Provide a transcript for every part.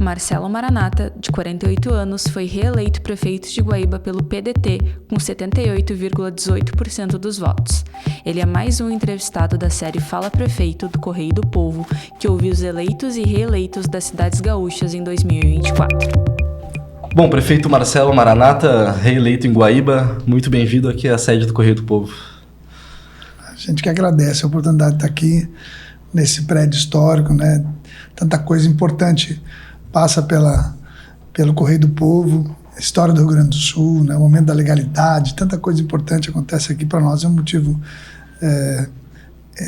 Marcelo Maranata, de 48 anos, foi reeleito prefeito de Guaíba pelo PDT com 78,18% dos votos. Ele é mais um entrevistado da série Fala Prefeito do Correio do Povo, que ouviu os eleitos e reeleitos das cidades gaúchas em 2024. Bom, prefeito Marcelo Maranata, reeleito em Guaíba, muito bem-vindo aqui à sede do Correio do Povo. A gente que agradece a oportunidade de estar aqui nesse prédio histórico, né? Tanta coisa importante passa pelo Correio do Povo, a história do Rio Grande do Sul, né? O momento da legalidade, tanta coisa importante acontece aqui para nós. É um motivo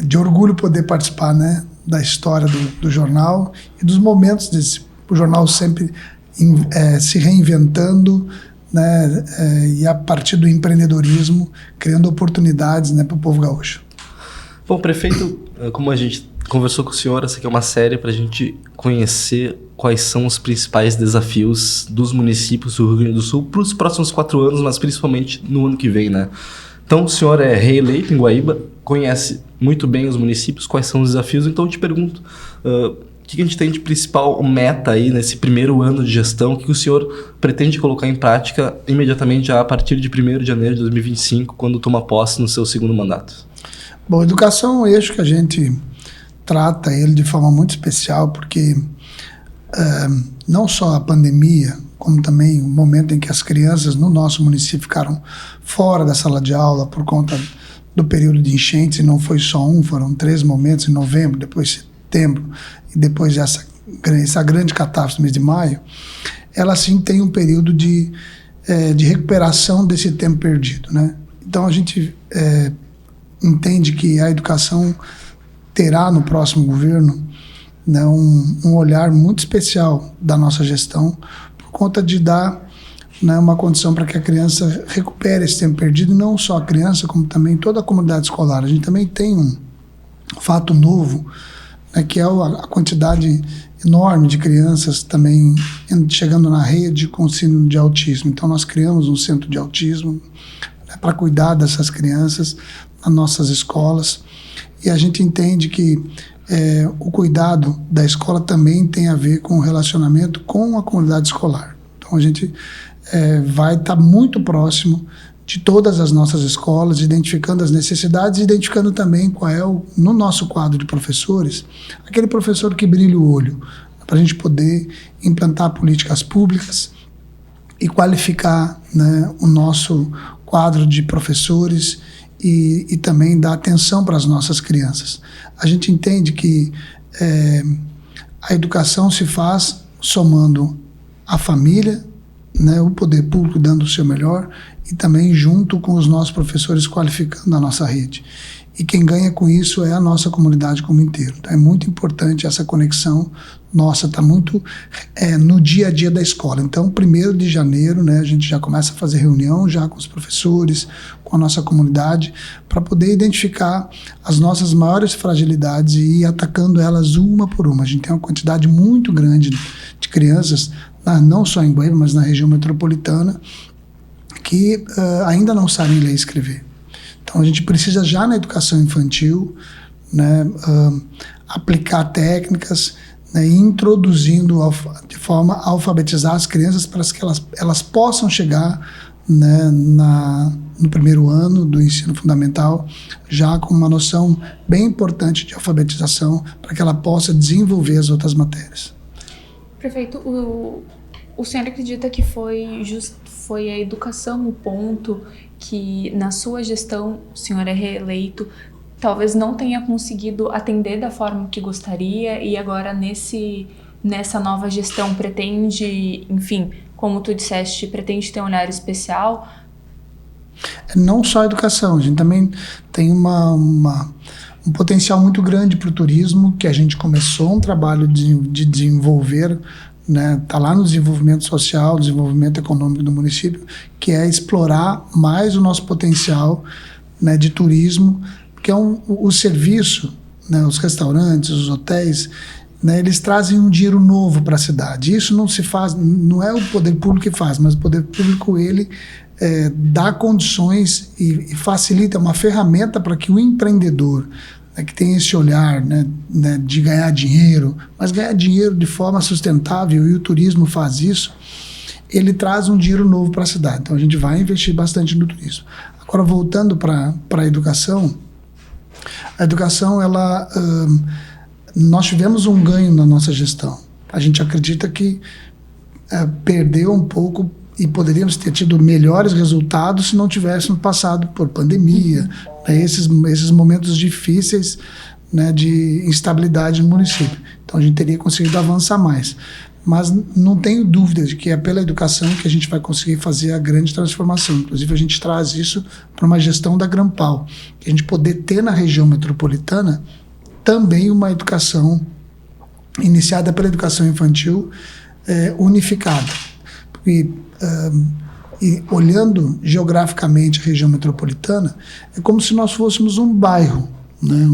de orgulho poder participar, né, da história do jornal e dos momentos o jornal sempre se reinventando, né, e a partir do empreendedorismo, criando oportunidades, né, para o povo gaúcho. Bom, prefeito, como a gente conversou com o senhor, essa aqui é uma série para a gente conhecer quais são os principais desafios dos municípios do Rio Grande do Sul para os próximos 4 anos, mas principalmente no ano que vem, né? Então, o senhor é reeleito em Guaíba, conhece muito bem os municípios, quais são os desafios, então eu te pergunto, o que a gente tem de principal meta aí nesse primeiro ano de gestão, o que o senhor pretende colocar em prática imediatamente já a partir de 1º de janeiro de 2025, quando toma posse no seu segundo mandato? Bom, educação é um eixo que a gente trata ele de forma muito especial, porque não só a pandemia, como também o momento em que as crianças no nosso município ficaram fora da sala de aula por conta do período de enchentes, e não foi só foram 3 momentos, em novembro, depois setembro, e depois essa grande catástrofe no mês de maio, ela sim tem um período de recuperação desse tempo perdido, né? Então a gente entende que a educação terá no próximo governo, né, um olhar muito especial da nossa gestão, por conta de dar, né, uma condição para que a criança recupere esse tempo perdido, e não só a criança, como também toda a comunidade escolar. A gente também tem um fato novo, né, que é a quantidade enorme de crianças também chegando na rede com síndrome de autismo. Então nós criamos um centro de autismo, né, para cuidar dessas crianças nas nossas escolas, e a gente entende que o cuidado da escola também tem a ver com o relacionamento com a comunidade escolar. Então a gente vai estar muito próximo de todas as nossas escolas, identificando as necessidades, identificando também qual é, no nosso quadro de professores, aquele professor que brilha o olho, para a gente poder implantar políticas públicas e qualificar, né, o nosso quadro de professores e também dar atenção para as nossas crianças. A gente entende que a educação se faz somando a família, né, o poder público dando o seu melhor, e também junto com os nossos professores qualificando a nossa rede. E quem ganha com isso é a nossa comunidade como inteiro. Então é muito importante essa conexão nossa, está muito no dia a dia da escola. Então, 1º de janeiro, né, a gente já começa a fazer reunião já com os professores, com a nossa comunidade, para poder identificar as nossas maiores fragilidades e ir atacando elas uma por uma. A gente tem uma quantidade muito grande de crianças, não só em Guaíba, mas na região metropolitana, que ainda não sabem ler e escrever. Então a gente precisa já na educação infantil, né, aplicar técnicas, né, introduzindo de forma a alfabetizar as crianças para que elas possam chegar, né, no 1º ano do ensino fundamental já com uma noção bem importante de alfabetização, para que ela possa desenvolver as outras matérias. Prefeito, o senhor acredita que foi a educação o ponto que, na sua gestão, o senhor é reeleito, talvez não tenha conseguido atender da forma que gostaria, e agora nessa nova gestão pretende, enfim, como tu disseste, pretende ter um olhar especial? Não só a educação, a gente também tem um potencial muito grande para o turismo, que a gente começou um trabalho de desenvolver, né, tá lá no desenvolvimento social, desenvolvimento econômico do município, que é explorar mais o nosso potencial, né, de turismo, porque o serviço, né, os restaurantes, os hotéis, né, eles trazem um dinheiro novo para a cidade. Isso não se faz, não é o poder público que faz, mas o poder público ele dá condições e facilita, uma ferramenta para que o empreendedor, que tem esse olhar, né, de ganhar dinheiro, mas ganhar dinheiro de forma sustentável, e o turismo faz isso, ele traz um dinheiro novo para a cidade. Então a gente vai investir bastante no turismo. Agora, voltando para a educação, nós tivemos um ganho na nossa gestão. A gente acredita que perdeu um pouco e poderíamos ter tido melhores resultados se não tivéssemos passado por pandemia, né, esses momentos difíceis, né, de instabilidade no município. Então a gente teria conseguido avançar mais. Mas não tenho dúvida de que é pela educação que a gente vai conseguir fazer a grande transformação. Inclusive, a gente traz isso para uma gestão da Grampal, que a gente poder ter na região metropolitana também uma educação iniciada pela educação infantil unificada. E olhando geograficamente a região metropolitana, é como se nós fôssemos um bairro, né,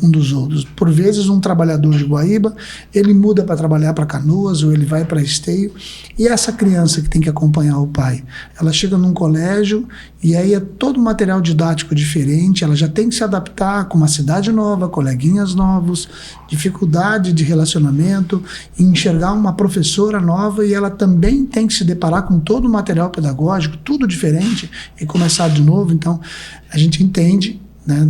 um dos outros. Por vezes, um trabalhador de Guaíba, ele muda para trabalhar para Canoas, ou ele vai para Esteio, e essa criança que tem que acompanhar o pai, ela chega num colégio, e aí é todo um material didático diferente, ela já tem que se adaptar com uma cidade nova, coleguinhas novos, dificuldade de relacionamento, enxergar uma professora nova, e ela também tem que se deparar com todo o material pedagógico, tudo diferente, e começar de novo. Então, a gente entende, né,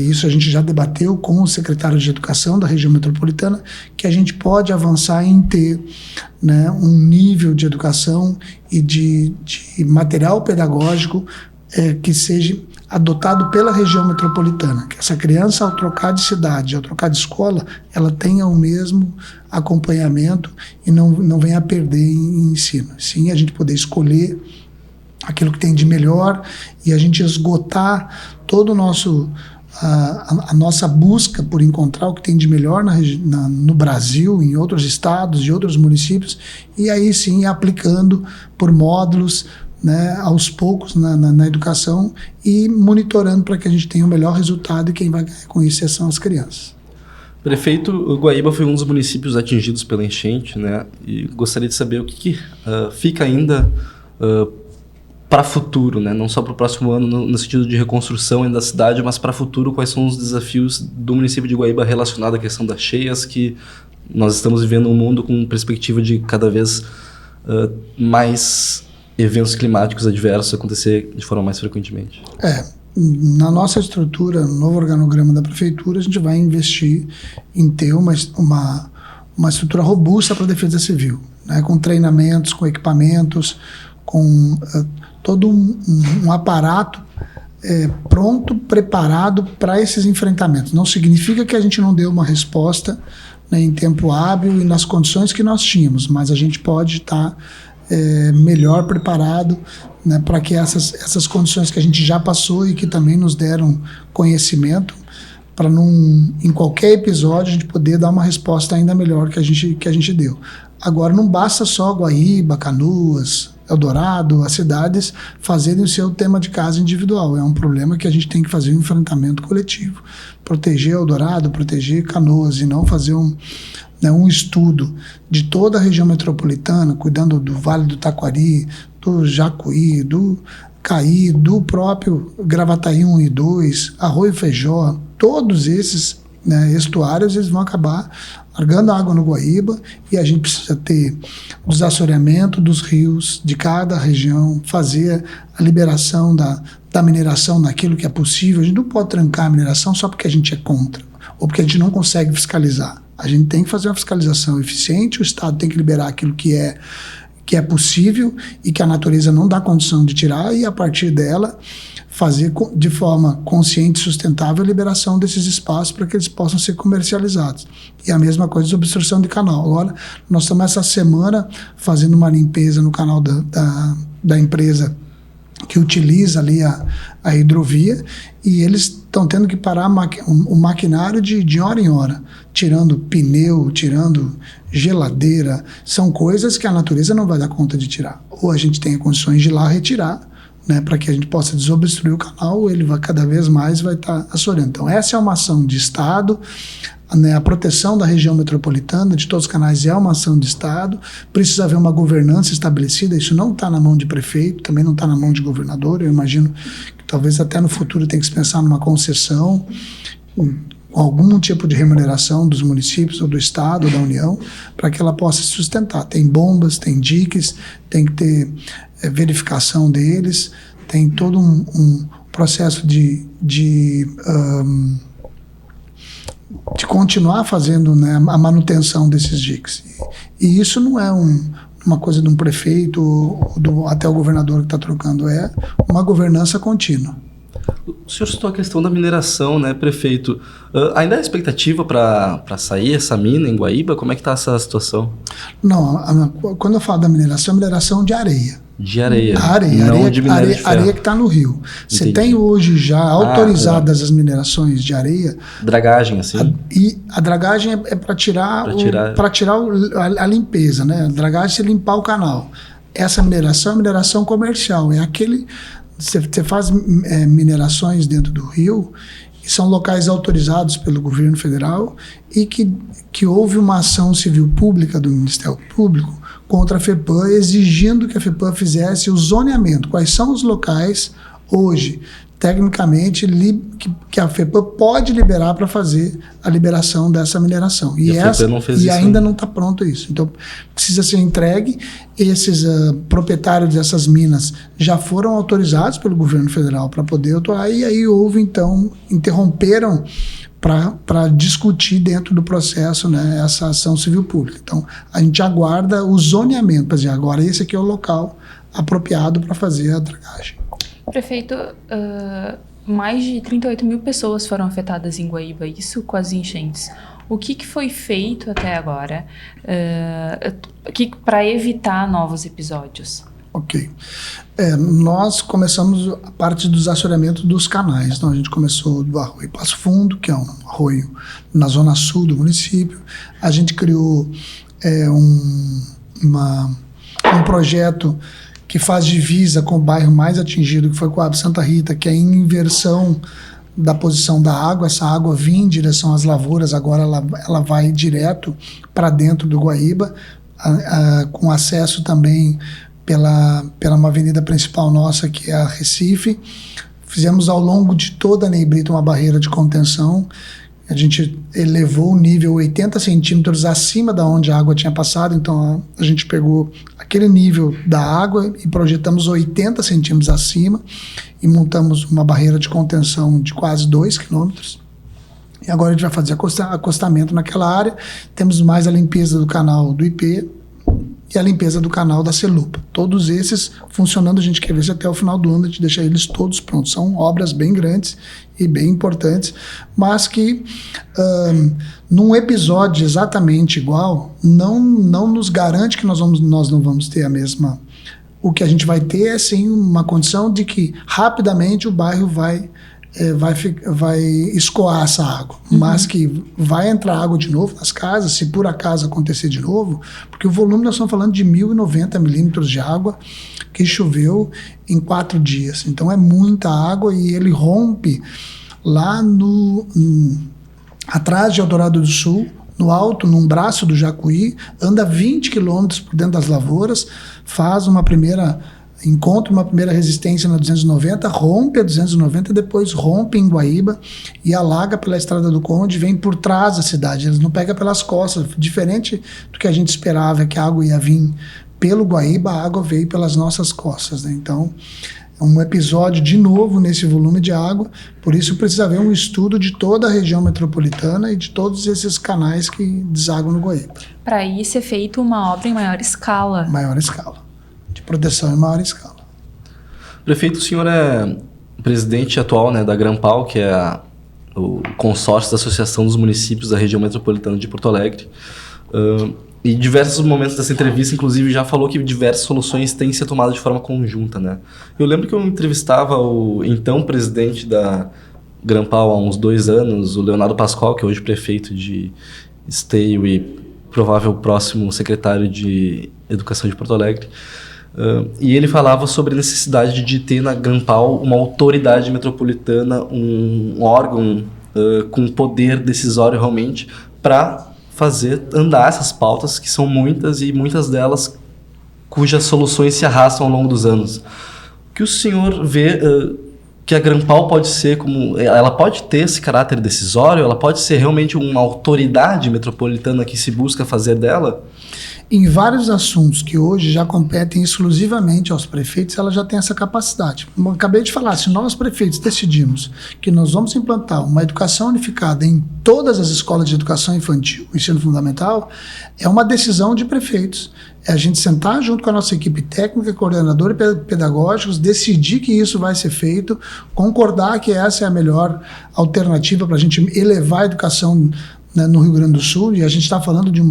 isso a gente já debateu com o secretário de Educação da região metropolitana, que a gente pode avançar em ter, né, um nível de educação e de material pedagógico que seja adotado pela região metropolitana, que essa criança, ao trocar de cidade, ao trocar de escola, ela tenha o mesmo acompanhamento e não venha a perder em ensino. Sim, a gente poder escolher aquilo que tem de melhor e a gente esgotar todo o nosso a nossa busca por encontrar o que tem de melhor no Brasil, em outros estados, de outros municípios, e aí sim aplicando por módulos, né, aos poucos na educação e monitorando para que a gente tenha o melhor resultado, e quem vai ganhar com isso são as crianças. Prefeito, Guaíba foi um dos municípios atingidos pela enchente, né? E gostaria de saber o que fica ainda para futuro, né? Não só para o próximo ano, no sentido de reconstrução da cidade, mas para o futuro, quais são os desafios do município de Guaíba relacionados à questão das cheias, que nós estamos vivendo um mundo com perspectiva de cada vez mais eventos climáticos adversos acontecer de forma mais frequentemente. Na nossa estrutura, no novo organograma da prefeitura, a gente vai investir em ter uma estrutura robusta para a defesa civil, né? Com treinamentos, com equipamentos, com todo um aparato pronto, preparado para esses enfrentamentos. Não significa que a gente não deu uma resposta, né, em tempo hábil e nas condições que nós tínhamos, mas a gente pode estar melhor preparado, né, para que essas condições que a gente já passou e que também nos deram conhecimento, para em qualquer episódio a gente poder dar uma resposta ainda melhor que a gente deu. Agora, não basta só Guaíba, Canoas, Eldorado, as cidades fazerem o seu tema de casa individual. É um problema que a gente tem que fazer um enfrentamento coletivo. Proteger Eldorado, proteger Canoas, e não fazer um estudo de toda a região metropolitana, cuidando do Vale do Taquari, do Jacuí, do Caí, do próprio Gravataí 1 e 2, Arroio Feijó, todos esses, né, estuários, eles vão acabar largando água no Guaíba, e a gente precisa ter o desassoreamento dos rios de cada região, fazer a liberação da mineração naquilo que é possível. A gente não pode trancar a mineração só porque a gente é contra, ou porque a gente não consegue fiscalizar. A gente tem que fazer uma fiscalização eficiente, o Estado tem que liberar aquilo que é possível e que a natureza não dá condição de tirar, e a partir dela fazer de forma consciente e sustentável a liberação desses espaços para que eles possam ser comercializados. E a mesma coisa de obstrução de canal. Agora, nós estamos essa semana fazendo uma limpeza no canal da empresa que utiliza ali a hidrovia, e eles estão tendo que parar o maquinário de hora em hora, tirando pneu, tirando geladeira. São coisas que a natureza não vai dar conta de tirar. Ou a gente tem condições de ir lá retirar, né, para que a gente possa desobstruir o canal, ou ele cada vez mais vai estar assoreando. Então, essa é uma ação de Estado, né, a proteção da região metropolitana, de todos os canais, é uma ação de Estado. Precisa haver uma governança estabelecida. Isso não está na mão de prefeito, também não está na mão de governador. Eu imagino que talvez até no futuro tenha que se pensar numa concessão algum tipo de remuneração dos municípios ou do Estado ou da União para que ela possa se sustentar. Tem bombas, tem diques, tem que ter verificação deles, tem todo um processo de continuar fazendo, né, a manutenção desses diques. E isso não é uma coisa de um prefeito ou até o governador que está trocando, é uma governança contínua. O senhor citou a questão da mineração, né, prefeito? Ainda há expectativa para sair essa mina em Guaíba? Como é que está essa situação? Não, quando eu falo da mineração, é mineração de areia. De areia, não de minério de ferro. Areia que está no rio. Você tem hoje já autorizadas as minerações de areia. Dragagem, assim? E a dragagem é para tirar a limpeza, né? A dragagem é limpar o canal. Essa mineração é mineração comercial. É aquele... Você faz minerações dentro do rio, e são locais autorizados pelo governo federal e que houve uma ação civil pública do Ministério Público contra a FEPAM, exigindo que a FEPAM fizesse o zoneamento. Quais são os locais hoje, tecnicamente, que a FEPAM pode liberar para fazer a liberação dessa mineração. E a FEPAM não fez isso ainda não está pronto isso. Então, precisa ser entregue. Esses proprietários dessas minas já foram autorizados pelo governo federal para poder atuar, e aí interromperam para discutir dentro do processo, né, essa ação civil pública. Então, a gente aguarda o zoneamento, para dizer, agora esse aqui é o local apropriado para fazer a dragagem. Prefeito, mais de 38 mil pessoas foram afetadas em Guaíba, isso com as enchentes. O que foi feito até agora para evitar novos episódios? Ok. Nós começamos a parte dos assoreamentos dos canais. Então, a gente começou do Arroio Passo Fundo, que é um arroio na zona sul do município. A gente criou um projeto que faz divisa com o bairro mais atingido, que foi o Coab Santa Rita, que é em inversão da posição da água. Essa água vinha em direção às lavouras, agora ela vai direto para dentro do Guaíba, com acesso também pela uma avenida principal nossa, que é a Recife. Fizemos ao longo de toda a Ney Brito uma barreira de contenção. A gente elevou o nível 80 centímetros acima da onde a água tinha passado, então a gente pegou aquele nível da água e projetamos 80 centímetros acima e montamos uma barreira de contenção de quase 2 quilômetros. E agora a gente vai fazer acostamento naquela área. Temos mais a limpeza do canal do IP e a limpeza do canal da Celupa. Todos esses funcionando, a gente quer ver se até o final do ano a gente deixa eles todos prontos. São obras bem grandes e bem importantes, mas que num episódio exatamente igual, não nos garante que nós não vamos ter a mesma... O que a gente vai ter é sim uma condição de que rapidamente o bairro vai escoar essa água, mas que vai entrar água de novo nas casas, se por acaso acontecer de novo, porque o volume, nós estamos falando de 1.090 milímetros de água que choveu em 4 dias. Então é muita água e ele rompe lá atrás de Eldorado do Sul, no alto, num braço do Jacuí, anda 20 quilômetros por dentro das lavouras, encontra uma primeira resistência na 290, rompe a 290, depois rompe em Guaíba e alaga pela Estrada do Conde, vem por trás da cidade, eles não pegam pelas costas, diferente do que a gente esperava, que a água ia vir pelo Guaíba, a água veio pelas nossas costas, né? Então, é um episódio de novo nesse volume de água, por isso precisa haver um estudo de toda a região metropolitana e de todos esses canais que desaguam no Guaíba. Para isso ser feito uma obra em maior escala. Maior escala. De proteção em maior escala. Prefeito, o senhor é presidente atual, né, da Grampal, que é o consórcio da Associação dos Municípios da Região Metropolitana de Porto Alegre. E em diversos momentos dessa entrevista, inclusive, já falou que diversas soluções têm que ser tomadas de forma conjunta, né? Eu lembro que eu entrevistava o então presidente da Grampal há uns 2 anos, o Leonardo Pascoal, que é hoje prefeito de Esteio e provável próximo secretário de Educação de Porto Alegre. E ele falava sobre a necessidade de ter na Grampal uma autoridade metropolitana, um órgão com poder decisório realmente para fazer andar essas pautas, que são muitas e muitas delas cujas soluções se arrastam ao longo dos anos. O que o senhor vê que a Grampal pode ser como... Ela pode ter esse caráter decisório? Ela pode ser realmente uma autoridade metropolitana que se busca fazer dela? Em vários assuntos que hoje já competem exclusivamente aos prefeitos, ela já tem essa capacidade. Como eu acabei de falar, se nós prefeitos decidimos que nós vamos implantar uma educação unificada em todas as escolas de educação infantil, ensino fundamental, é uma decisão de prefeitos. É a gente sentar junto com a nossa equipe técnica, coordenadora e pedagógicos, decidir que isso vai ser feito, concordar que essa é a melhor alternativa para a gente elevar a educação, né, no Rio Grande do Sul, e a gente está falando de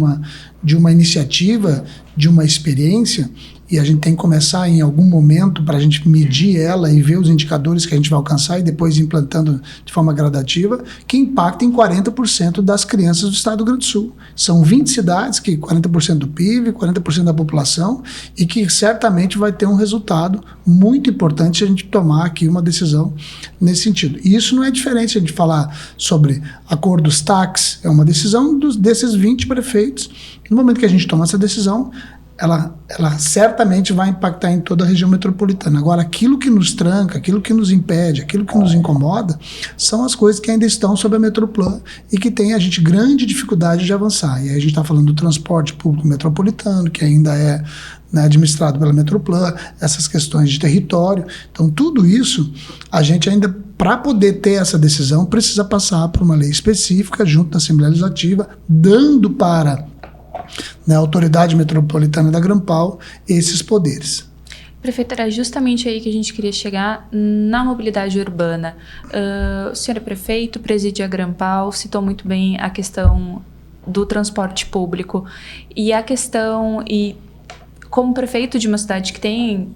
uma iniciativa, de uma experiência, e a gente tem que começar em algum momento para a gente medir ela e ver os indicadores que a gente vai alcançar e depois implantando de forma gradativa, que impacta em 40% das crianças do estado do Rio Grande do Sul. São 20 cidades, que 40% do PIB, 40% da população, e que certamente vai ter um resultado muito importante se a gente tomar aqui uma decisão nesse sentido. E isso não é diferente se a gente falar sobre a cor dos TACs, é uma decisão desses 20 prefeitos. No momento que a gente toma essa decisão, ela certamente vai impactar em toda a região metropolitana. Agora, aquilo que nos tranca, aquilo que nos impede, aquilo que nos incomoda, são as coisas que ainda estão sob a Metroplan e que tem a gente grande dificuldade de avançar. E aí a gente está falando do transporte público metropolitano, que ainda é, né, administrado pela Metroplan, essas questões de território. Então, tudo isso, a gente ainda, para poder ter essa decisão, precisa passar por uma lei específica junto da Assembleia Legislativa, dando para, né, a Autoridade Metropolitana da Grampal esses poderes. Prefeito, era justamente aí que a gente queria chegar na mobilidade urbana. O senhor é prefeito, preside a Grampal, citou muito bem a questão do transporte público e a questão, e como prefeito de uma cidade que tem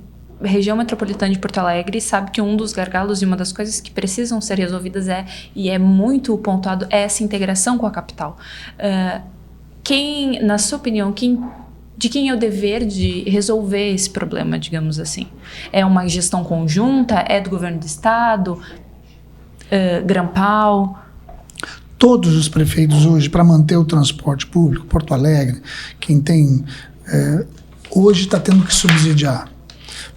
região metropolitana de Porto Alegre, sabe que um dos gargalos e uma das coisas que precisam ser resolvidas e é muito pontuado, é essa integração com a capital. Quem, na sua opinião, de quem é o dever de resolver esse problema, digamos assim? É uma gestão conjunta? É do governo do estado? Grampal? Todos os prefeitos hoje, para manter o transporte público, Porto Alegre, quem tem, hoje está tendo que subsidiar.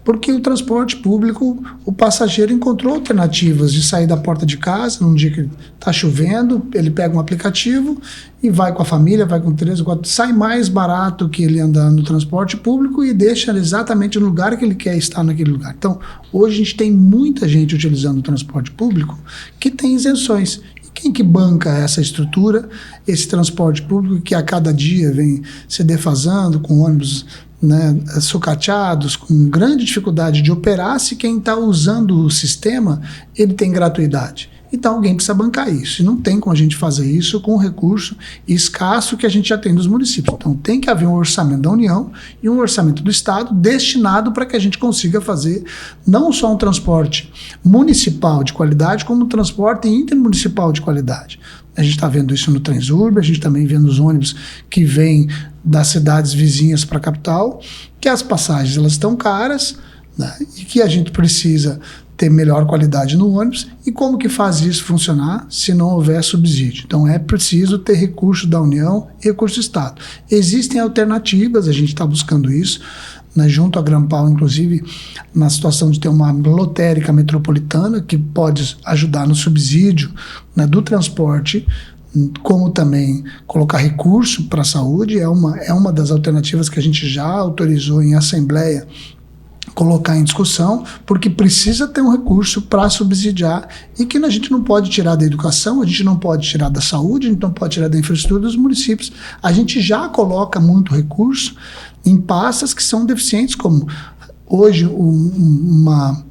Porque o transporte público, o passageiro encontrou alternativas de sair da porta de casa num dia que está chovendo, ele pega um aplicativo e vai com a família, vai com 3 ou 4, sai mais barato que ele andar no transporte público e deixa exatamente no lugar que ele quer estar naquele lugar. Então, hoje a gente tem muita gente utilizando o transporte público que tem isenções. Quem que banca essa estrutura, esse transporte público que a cada dia vem se defasando com ônibus, né, sucateados, com grande dificuldade de operar, se quem está usando o sistema, ele tem gratuidade. Então alguém precisa bancar isso, e não tem como a gente fazer isso com o recurso escasso que a gente já tem dos municípios. Então tem que haver um orçamento da União e um orçamento do Estado destinado para que a gente consiga fazer não só um transporte municipal de qualidade, como um transporte intermunicipal de qualidade. A gente está vendo isso no Transurb, a gente também vê nos ônibus que vêm das cidades vizinhas para a capital, que as passagens elas estão caras, né, e que a gente precisa ter melhor qualidade no ônibus. E como que faz isso funcionar se não houver subsídio? Então é preciso ter recurso da União e recurso do Estado. Existem alternativas, a gente está buscando isso, né, junto à Grampal, inclusive, na situação de ter uma lotérica metropolitana que pode ajudar no subsídio, né, do transporte, como também colocar recurso para a saúde. É uma das alternativas que a gente já autorizou em assembleia colocar em discussão, porque precisa ter um recurso para subsidiar e que a gente não pode tirar da educação, a gente não pode tirar da saúde, a gente não pode tirar da infraestrutura dos municípios. A gente já coloca muito recurso em pastas que são deficientes, como hoje um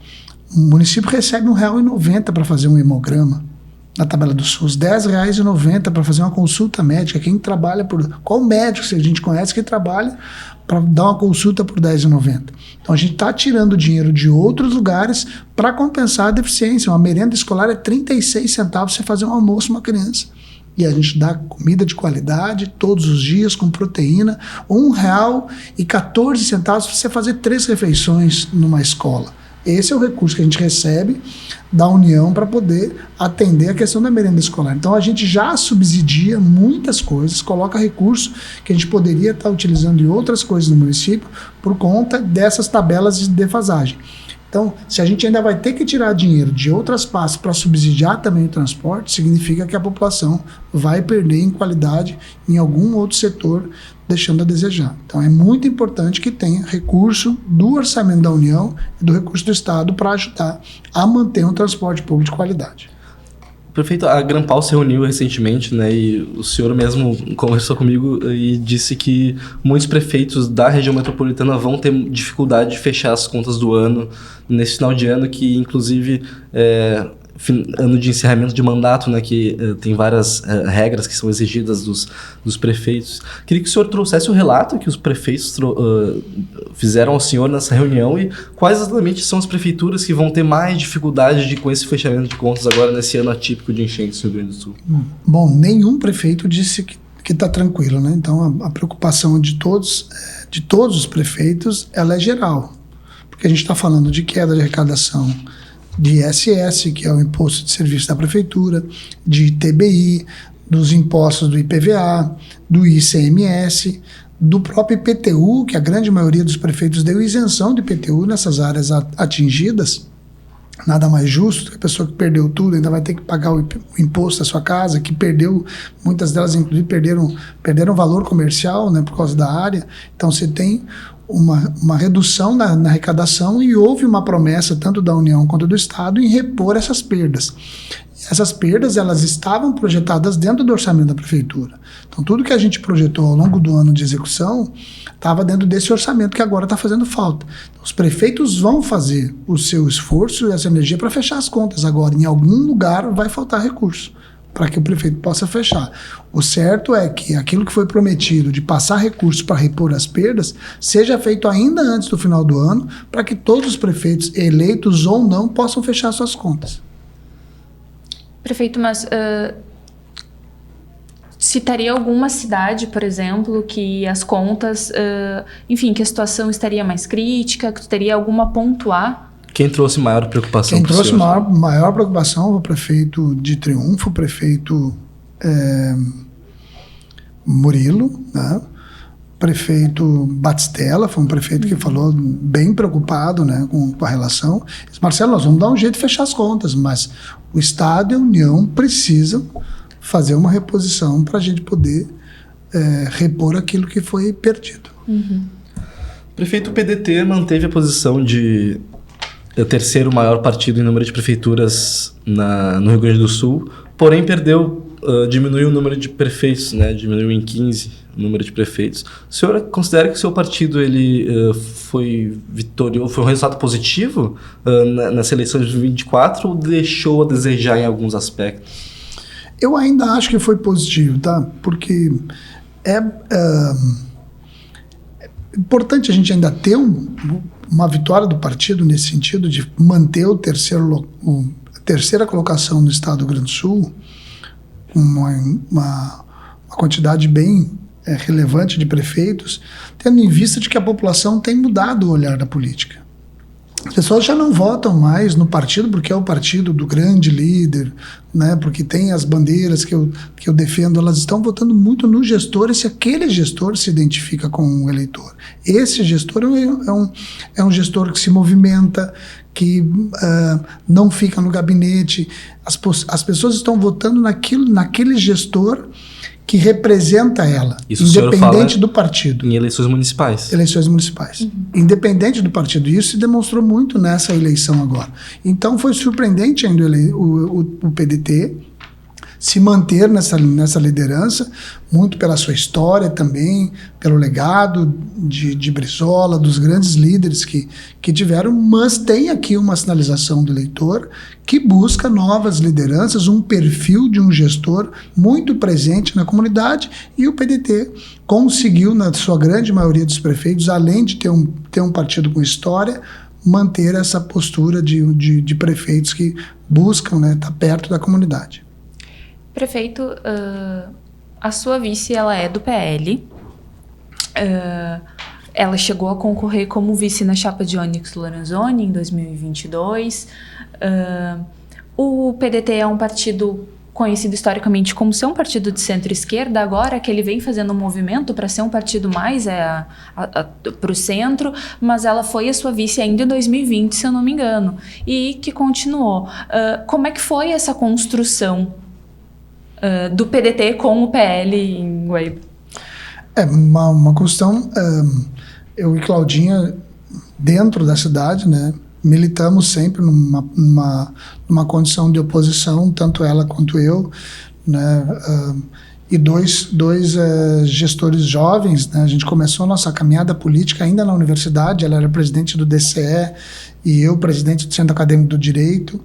município recebe R$1,90 para fazer um hemograma na tabela do SUS, R$10,90 para fazer uma consulta médica. Quem trabalha qual médico que a gente conhece que trabalha para dar uma consulta por R$10,90? Então a gente está tirando dinheiro de outros lugares para compensar a deficiência. Uma merenda escolar é 36 centavos você fazer um almoço uma criança. E a gente dá comida de qualidade todos os dias, com proteína, R$1,14 para você fazer 3 refeições numa escola. Esse é o recurso que a gente recebe da União para poder atender a questão da merenda escolar. Então a gente já subsidia muitas coisas, coloca recurso que a gente poderia estar utilizando em outras coisas no município por conta dessas tabelas de defasagem. Então, se a gente ainda vai ter que tirar dinheiro de outras pastas para subsidiar também o transporte, significa que a população vai perder em qualidade em algum outro setor, deixando a desejar. Então, é muito importante que tenha recurso do orçamento da União e do recurso do Estado para ajudar a manter um transporte público de qualidade. Prefeito, a Grampal se reuniu recentemente, né, e o senhor mesmo conversou comigo e disse que muitos prefeitos da região metropolitana vão ter dificuldade de fechar as contas do ano, nesse final de ano, que inclusive ano de encerramento de mandato, né, que tem várias regras que são exigidas dos prefeitos. Queria que o senhor trouxesse o relato que os prefeitos fizeram ao senhor nessa reunião e quais exatamente são as prefeituras que vão ter mais dificuldade com esse fechamento de contas agora nesse ano atípico de enchentes no Rio Grande do Sul. Bom, nenhum prefeito disse que está tranquilo, né? Então a preocupação de todos os prefeitos, ela é geral, porque a gente está falando de queda de arrecadação de ISS, que é o Imposto de Serviço da Prefeitura, de ITBI, dos impostos do IPVA, do ICMS, do próprio IPTU, que a grande maioria dos prefeitos deu isenção de IPTU nessas áreas atingidas. Nada mais justo que a pessoa que perdeu tudo ainda vai ter que pagar o imposto da sua casa, que perdeu, muitas delas inclusive perderam valor comercial, né, por causa da área. Então você tem uma redução na arrecadação e houve uma promessa tanto da União quanto do Estado em repor essas perdas. Essas perdas, elas estavam projetadas dentro do orçamento da Prefeitura. Então, tudo que a gente projetou ao longo do ano de execução estava dentro desse orçamento que agora está fazendo falta. Então, os prefeitos vão fazer o seu esforço e essa energia para fechar as contas. Agora, em algum lugar vai faltar recurso para que o prefeito possa fechar. O certo é que aquilo que foi prometido de passar recursos para repor as perdas seja feito ainda antes do final do ano, para que todos os prefeitos, eleitos ou não, possam fechar suas contas. Prefeito, mas citaria alguma cidade, por exemplo, que as contas, enfim, que a situação estaria mais crítica, que tu teria alguma a pontuar? Quem trouxe maior preocupação? Quem trouxe maior preocupação foi o prefeito de Triunfo, o prefeito Murilo, né? O prefeito Batistella foi um prefeito que falou bem preocupado, né, com a relação. Disse, Marcelo, nós vamos dar um jeito de fechar as contas, mas o Estado e a União precisam fazer uma reposição para a gente poder repor aquilo que foi perdido. Uhum. Prefeito, o PDT manteve a posição de terceiro maior partido em número de prefeituras no Rio Grande do Sul, porém diminuiu o número de prefeitos, né? Diminuiu em 15 o número de prefeitos. O senhor considera que o seu partido foi vitorioso, foi um resultado positivo nessa eleição de 2024 ou deixou a desejar em alguns aspectos? Eu ainda acho que foi positivo, tá? Porque é importante a gente ainda ter uma vitória do partido nesse sentido de manter a terceira colocação no estado do Rio Grande do Sul, com uma quantidade bem relevante de prefeitos, tendo em vista de que a população tem mudado o olhar da política. As pessoas já não votam mais no partido porque é o partido do grande líder, né, porque tem as bandeiras que eu defendo, elas estão votando muito no gestor, e se aquele gestor se identifica com o eleitor. Esse gestor é um gestor que se movimenta, que não fica no gabinete. As pessoas estão votando naquele gestor que representa ela, isso independente do partido. Em eleições municipais. Eleições municipais. Uhum. Independente do partido. Isso se demonstrou muito nessa eleição agora. Então foi surpreendente ainda o PDT se manter nessa liderança, muito pela sua história também, pelo legado de Brizola, dos grandes líderes que tiveram, mas tem aqui uma sinalização do eleitor que busca novas lideranças, um perfil de um gestor muito presente na comunidade, e o PDT conseguiu, na sua grande maioria dos prefeitos, além de ter um partido com história, manter essa postura de prefeitos que buscam, né, estar perto da comunidade. Prefeito, a sua vice, ela é do PL. Ela chegou a concorrer como vice na chapa de Onyx Lorenzoni em 2022. O PDT é um partido conhecido historicamente como ser um partido de centro-esquerda, agora que ele vem fazendo um movimento para ser um partido mais para o centro, mas ela foi a sua vice ainda em 2020, se eu não me engano, e que continuou. Como é que foi essa construção do PDT com o PL em Guaíba? Uma questão, eu e Claudinha, dentro da cidade, né, militamos sempre numa condição de oposição, tanto ela quanto eu, né, e dois gestores jovens, né, a gente começou a nossa caminhada política ainda na universidade, ela era presidente do DCE e eu presidente do Centro Acadêmico do Direito,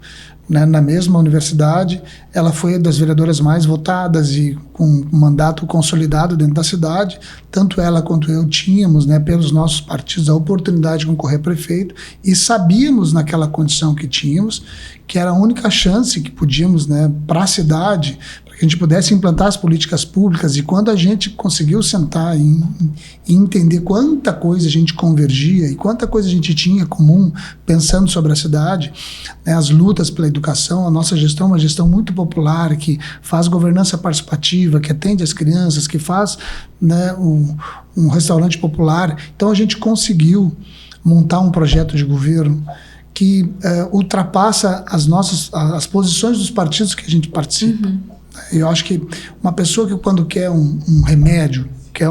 né, na mesma universidade. Ela foi das vereadoras mais votadas e com um mandato consolidado dentro da cidade. Tanto ela quanto eu tínhamos, né, pelos nossos partidos, a oportunidade de concorrer a prefeito e sabíamos naquela condição que tínhamos que era a única chance que podíamos, né, para a cidade, para que a gente pudesse implantar as políticas públicas. E quando a gente conseguiu sentar e entender quanta coisa a gente convergia e quanta coisa a gente tinha comum pensando sobre a cidade, né, as lutas pela educação, a nossa gestão é uma gestão muito popular, que faz governança participativa, que atende as crianças, que faz, né, um restaurante popular. Então a gente conseguiu montar um projeto de governo que ultrapassa as posições dos partidos que a gente participa. Uhum. Eu acho que uma pessoa que quando quer um remédio, quer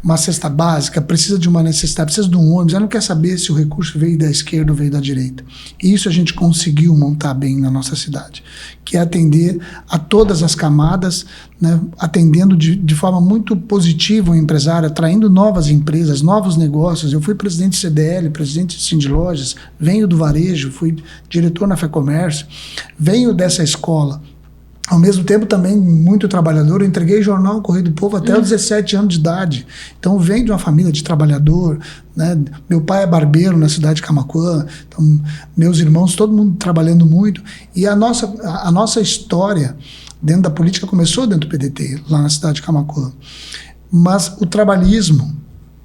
uma cesta básica, precisa de uma necessidade, precisa de um ônibus, ela não quer saber se o recurso veio da esquerda ou veio da direita. E isso a gente conseguiu montar bem na nossa cidade, que é atender a todas as camadas, né, atendendo de forma muito positiva o empresário, atraindo novas empresas, novos negócios. Eu fui presidente de CDL, presidente de Sindilojas, venho do varejo, fui diretor na FEComércio, venho dessa escola. Ao mesmo tempo, também muito trabalhador, eu entreguei jornal Correio do Povo até os 17 anos de idade. Então, venho de uma família de trabalhador, né? Meu pai é barbeiro na cidade de Camaquã, então, meus irmãos, todo mundo trabalhando muito. E a nossa história dentro da política começou dentro do PDT, lá na cidade de Camaquã. Mas o trabalhismo,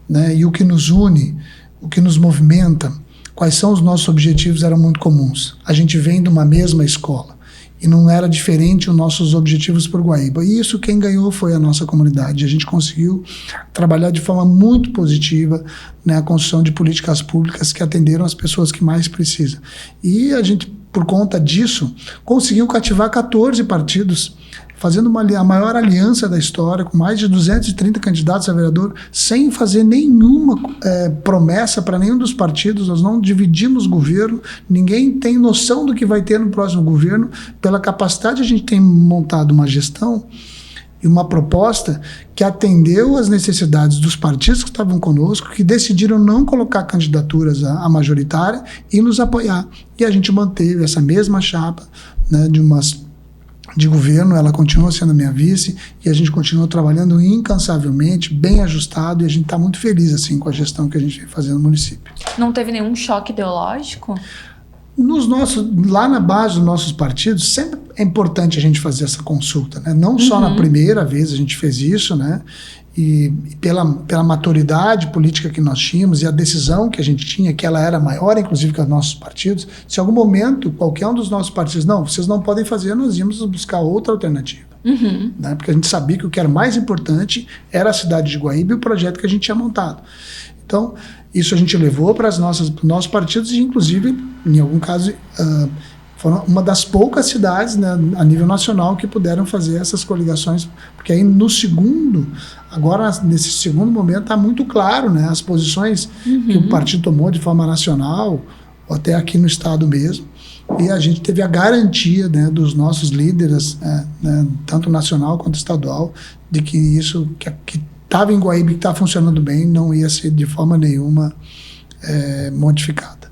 né, e o que nos une, o que nos movimenta, quais são os nossos objetivos eram muito comuns. A gente vem de uma mesma escola. E não era diferente os nossos objetivos por Guaíba. E isso quem ganhou foi a nossa comunidade. A gente conseguiu trabalhar de forma muito positiva, né, a construção de políticas públicas que atenderam as pessoas que mais precisam. E a gente, por conta disso, conseguiu cativar 14 partidos, fazendo a maior aliança da história, com mais de 230 candidatos a vereador, sem fazer nenhuma promessa para nenhum dos partidos. Nós não dividimos governo, ninguém tem noção do que vai ter no próximo governo. Pela capacidade, a gente tem montado uma gestão e uma proposta que atendeu às necessidades dos partidos que estavam conosco, que decidiram não colocar candidaturas à majoritária e nos apoiar. E a gente manteve essa mesma chapa, né, de governo. Ela continua sendo minha vice e a gente continua trabalhando incansavelmente, bem ajustado, e a gente está muito feliz assim, com a gestão que a gente vem fazendo no município. Não teve nenhum choque ideológico? Lá na base dos nossos partidos, sempre é importante a gente fazer essa consulta, né? Não só na primeira vez a gente fez isso, né? E pela maturidade política que nós tínhamos e a decisão que a gente tinha, que ela era maior, inclusive, que os nossos partidos, se em algum momento qualquer um dos nossos partidos, não, vocês não podem fazer, nós íamos buscar outra alternativa. Né? Porque a gente sabia que o que era mais importante era a cidade de Guaíba e o projeto que a gente tinha montado. Então, isso a gente levou para os nossos partidos e, inclusive, em algum caso, foram uma das poucas cidades, né, a nível nacional que puderam fazer essas coligações, porque aí agora nesse segundo momento está muito claro, né, as posições que o partido tomou de forma nacional, ou até aqui no estado mesmo, e a gente teve a garantia, né, dos nossos líderes, né, tanto nacional quanto estadual, de que isso que estava em Guaíba e que está funcionando bem não ia ser de forma nenhuma modificada.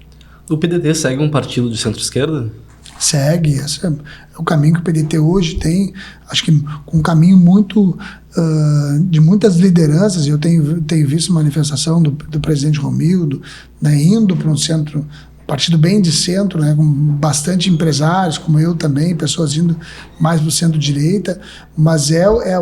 O PDT segue um partido de centro-esquerda? Segue, esse é o caminho que o PDT hoje tem, acho que com um caminho muito de muitas lideranças. Eu tenho visto manifestação do presidente Romildo, né, indo para um partido bem de centro, né, com bastante empresários, como eu também, pessoas indo mais para o centro-direita, mas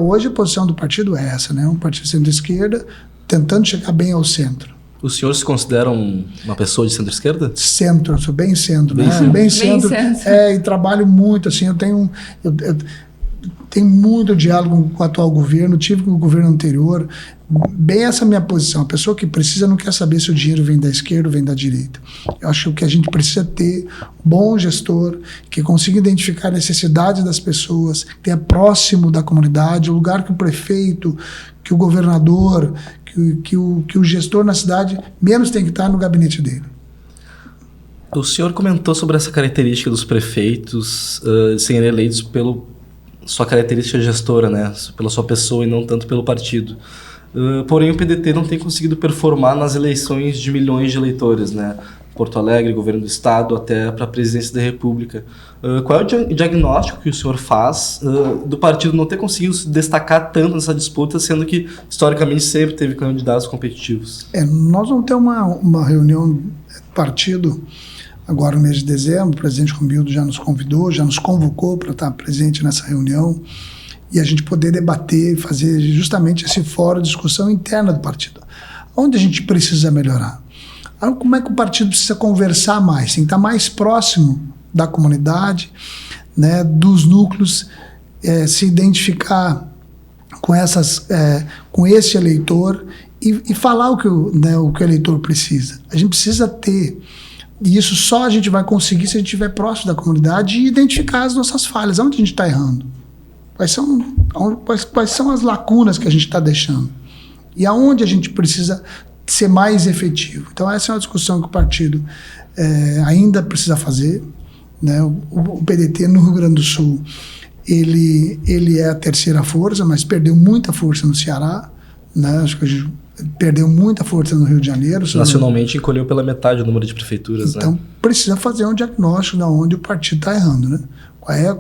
hoje a posição do partido é essa, né, um partido centro-esquerda tentando chegar bem ao centro. O senhor se considera uma pessoa de centro-esquerda? Centro, eu sou bem centro, Bem né? centro. Bem centro. Bem centro. E trabalho muito, assim, eu tenho muito diálogo com o atual governo, tive com o governo anterior, bem essa minha posição. A pessoa que precisa não quer saber se o dinheiro vem da esquerda ou vem da direita. Eu acho que a gente precisa ter um bom gestor que consiga identificar a necessidade das pessoas, que é próximo da comunidade, o lugar que o prefeito, que o governador, que o gestor na cidade menos tem que estar no gabinete dele. O senhor comentou sobre essa característica dos prefeitos serem eleitos pela sua característica gestora, né? Pela sua pessoa e não tanto pelo partido. Porém, o PDT não tem conseguido performar nas eleições de milhões de eleitores, né? Porto Alegre, governo do estado, até para a presidência da República. Qual é o diagnóstico que o senhor faz do partido não ter conseguido se destacar tanto nessa disputa, sendo que, historicamente, sempre teve candidatos competitivos? Nós vamos ter uma reunião do partido agora no mês de dezembro. O presidente Romildo já nos convidou, já nos convocou para estar presente nessa reunião e a gente poder debater e fazer justamente esse fórum de discussão interna do partido. Onde a gente precisa melhorar? Como é que o partido precisa conversar mais? Tem que estar mais próximo da comunidade, né, dos núcleos, se identificar com esse eleitor e falar o que o eleitor precisa. A gente precisa ter, e isso só a gente vai conseguir se a gente estiver próximo da comunidade e identificar as nossas falhas, onde a gente está errando, quais são as lacunas que a gente está deixando e aonde a gente precisa ser mais efetivo. Então essa é uma discussão que o partido ainda precisa fazer, né? O PDT no Rio Grande do Sul ele é a terceira força, mas perdeu muita força no Ceará, né? Acho que a gente perdeu muita força no Rio de Janeiro. Nacionalmente encolheu pela metade o número de prefeituras. Então, né? Precisa fazer um diagnóstico de onde o partido está errando, né?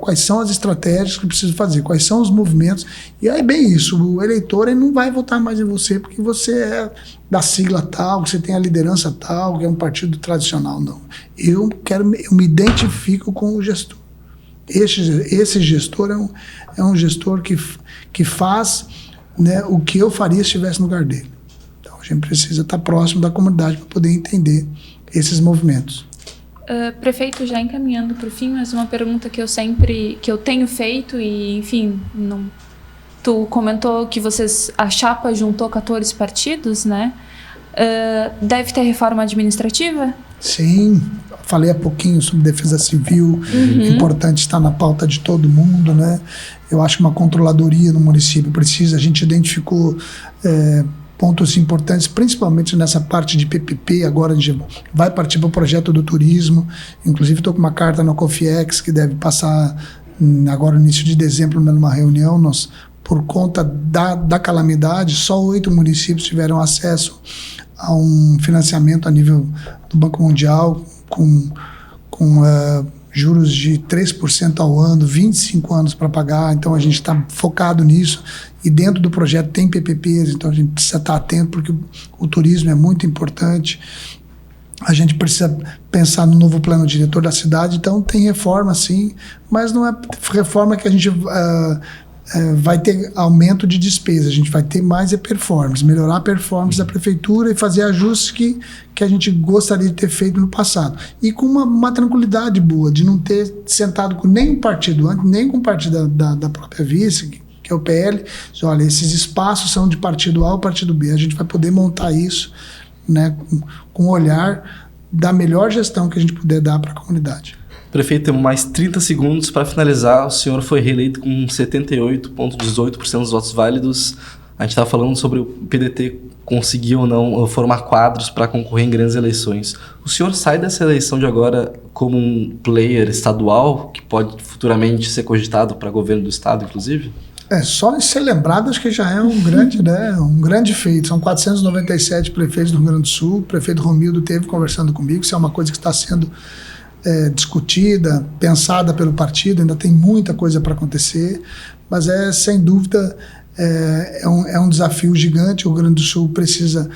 Quais são as estratégias que precisa fazer, quais são os movimentos. E aí, bem isso, o eleitor ele não vai votar mais em você porque você é da sigla tal, que você tem a liderança tal, que é um partido tradicional. Não. Eu me identifico com o gestor. Esse gestor é um gestor que faz, né, o que eu faria se estivesse no lugar dele. Então, a gente precisa estar próximo da comunidade para poder entender esses movimentos. Prefeito, já encaminhando para o fim, mas uma pergunta que eu tenho feito e, enfim, tu comentou que a chapa juntou 14 partidos, né? Deve ter reforma administrativa? Sim, falei há pouquinho sobre defesa civil, importante estar na pauta de todo mundo, né? Eu acho que uma controladoria no município precisa, a gente identificou pontos importantes, principalmente nessa parte de PPP. Agora a gente vai partir para o projeto do turismo, inclusive estou com uma carta no Cofiex que deve passar agora no início de dezembro numa reunião. Nós, por conta da calamidade, só 8 municípios tiveram acesso a um financiamento a nível do Banco Mundial com juros de 3% ao ano, 25 anos para pagar. Então a gente está focado nisso e dentro do projeto tem PPPs, então a gente precisa estar atento porque o turismo é muito importante. A gente precisa pensar no novo plano diretor da cidade, então tem reforma sim, mas não é reforma que a gente vai ter aumento de despesa, a gente vai ter mais performance, melhorar a performance da prefeitura e fazer ajustes que a gente gostaria de ter feito no passado. E com uma tranquilidade boa, de não ter sentado com nenhum partido antes, nem com o partido da própria vice, que é o PL, diz, olha, esses espaços são de partido A ou partido B, a gente vai poder montar isso, né, com o olhar da melhor gestão que a gente puder dar para a comunidade. Prefeito, temos mais 30 segundos para finalizar. O senhor foi reeleito com 78,18% dos votos válidos. A gente estava falando sobre o PDT conseguir ou não formar quadros para concorrer em grandes eleições. O senhor sai dessa eleição de agora como um player estadual que pode futuramente ser cogitado para governo do estado, inclusive? Só em ser lembrado, acho que já é um grande, né, um grande feito. São 497 prefeitos do Rio Grande do Sul. O prefeito Romildo esteve conversando comigo. Isso é uma coisa que está sendo discutida, pensada pelo partido. Ainda tem muita coisa para acontecer, mas sem dúvida é um desafio gigante. O Rio Grande do Sul precisa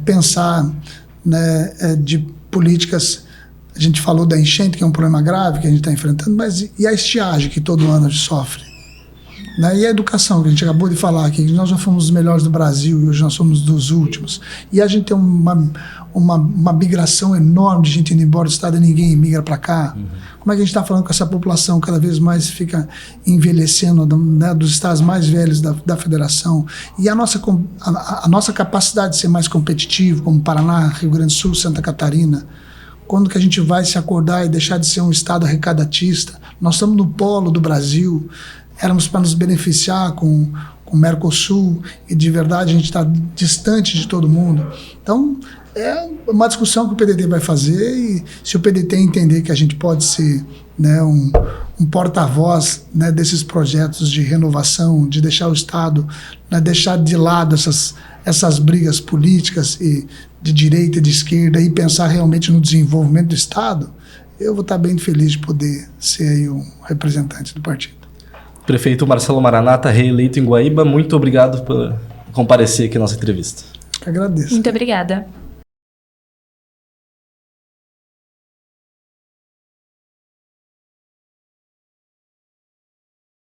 pensar, né, de políticas. A gente falou da enchente, que é um problema grave que a gente está enfrentando, mas e a estiagem que todo ano a gente sofre? né? E a educação, que a gente acabou de falar aqui, que nós já fomos os melhores do Brasil e hoje nós somos dos últimos. E a gente tem uma migração enorme de gente indo embora do estado e ninguém migra para cá. Como é que a gente está falando com essa população cada vez mais fica envelhecendo, né, dos estados mais velhos da federação? E a nossa capacidade de ser mais competitivo, como Paraná, Rio Grande do Sul, Santa Catarina, quando que a gente vai se acordar e deixar de ser um estado arrecadatista? Nós estamos no polo do Brasil, éramos para nos beneficiar com o Mercosul, e de verdade a gente está distante de todo mundo. Então, é uma discussão que o PDT vai fazer, e se o PDT entender que a gente pode ser, né, um porta-voz, né, desses projetos de renovação, de deixar o Estado, né, deixar de lado essas brigas políticas e de direita e de esquerda e pensar realmente no desenvolvimento do Estado, eu vou estar bem feliz de poder ser aí um representante do partido. Prefeito Marcelo Maranata, reeleito em Guaíba, muito obrigado por comparecer aqui à nossa entrevista. Eu agradeço. Muito obrigada.